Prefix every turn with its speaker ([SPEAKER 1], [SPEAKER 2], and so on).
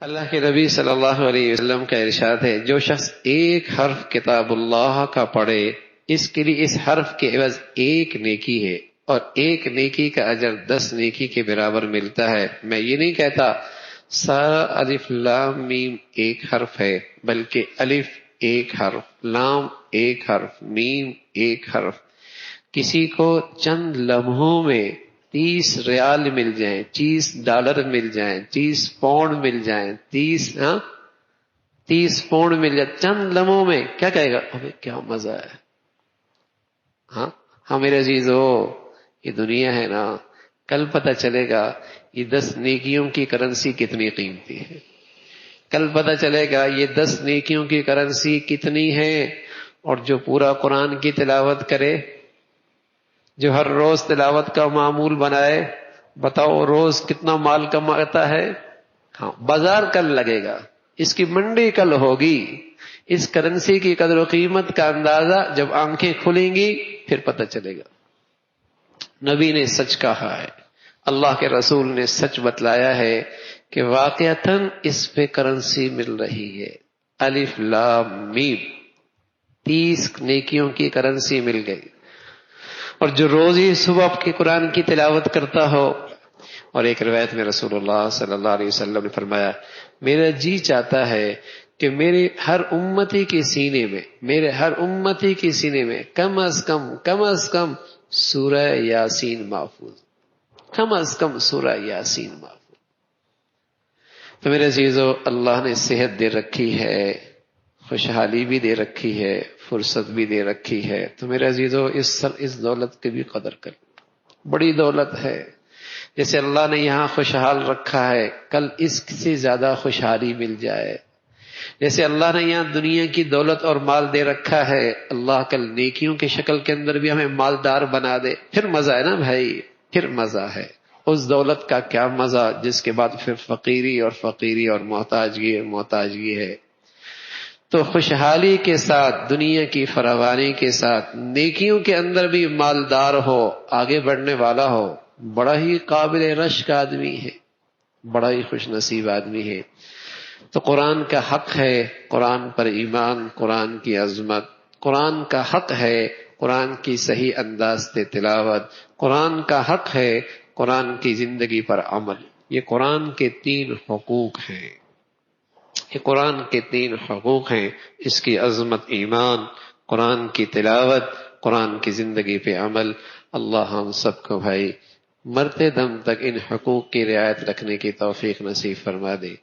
[SPEAKER 1] اللہ کے نبی صلی اللہ علیہ وسلم کا ارشاد ہے، جو شخص ایک حرف کتاب اللہ کا پڑھے اس کے لیے اس حرف کے عوض ایک نیکی ہے اور ایک نیکی کا اجر 10 نیکی کے برابر ملتا ہے۔ میں یہ نہیں کہتا سارا الف لام میم ایک حرف ہے، بلکہ الف ایک حرف، لام ایک حرف، میم ایک حرف۔ کسی کو چند لمحوں میں 30 ریال مل جائیں، 30 ڈالر مل جائیں، 30 پاؤنڈ مل جائیں، 30 پاؤنڈ مل جائے چند لمحوں میں، کیا کہے گا؟ ہمیں کیا مزہ ہے۔ ہاں میرے عزیزو، یہ دنیا ہے نا، کل پتہ چلے گا یہ 10 نیکیوں کی کرنسی کتنی قیمتی ہے۔ کل پتہ چلے گا یہ 10 نیکیوں کی کرنسی کتنی ہے۔ اور جو پورا قرآن کی تلاوت کرے، جو ہر روز تلاوت کا معمول بنائے، بتاؤ روز کتنا مال کماتا ہے؟ ہاں، بازار کل لگے گا، اس کی منڈی کل ہوگی۔ اس کرنسی کی قدر و قیمت کا اندازہ جب آنکھیں کھلیں گی پھر پتہ چلے گا۔ نبی نے سچ کہا ہے، اللہ کے رسول نے سچ بتلایا ہے کہ واقعتاً اس پہ کرنسی مل رہی ہے۔ الف لام میم 30 نیکیوں کی کرنسی مل گئی۔ اور جو روز ہی صبح کے قرآن کی تلاوت کرتا ہو، اور ایک روایت میں رسول اللہ صلی اللہ علیہ وسلم نے فرمایا، میرا جی چاہتا ہے کہ میرے ہر امتی کے سینے میں کم از کم سورہ یاسین محفوظ، کم از کم سورہ یاسین محفوظ۔ تو میرے عزیزو، اللہ نے صحت دے رکھی ہے، خوشحالی بھی دے رکھی ہے، فرصت بھی دے رکھی ہے، تو میرے عزیزو اس دولت کی بھی قدر کر، بڑی دولت ہے۔ جیسے اللہ نے یہاں خوشحال رکھا ہے، کل اس سے زیادہ خوشحالی مل جائے۔ جیسے اللہ نے یہاں دنیا کی دولت اور مال دے رکھا ہے، اللہ کل نیکیوں کی شکل کے اندر بھی ہمیں مالدار بنا دے، پھر مزہ ہے نا بھائی، پھر مزہ ہے۔ اس دولت کا کیا مزہ جس کے بعد پھر فقیری اور محتاجگی ہے۔ تو خوشحالی کے ساتھ، دنیا کی فراوانی کے ساتھ، نیکیوں کے اندر بھی مالدار ہو، آگے بڑھنے والا ہو، بڑا ہی قابل رشک آدمی ہے، بڑا ہی خوش نصیب آدمی ہے۔ تو قرآن کا حق ہے، قرآن پر ایمان، قرآن کی عظمت، قرآن کا حق ہے، قرآن کی صحیح انداز سے تلاوت، قرآن کا حق ہے، قرآن کی زندگی پر عمل۔ یہ قرآن کے 3 حقوق ہیں، یہ قرآن کے 3 حقوق ہیں۔ اس کی عظمت ایمان، قرآن کی تلاوت، قرآن کی زندگی پہ عمل۔ اللہ ہم سب کو بھائی مرتے دم تک ان حقوق کی رعایت رکھنے کی توفیق نصیب فرما دے۔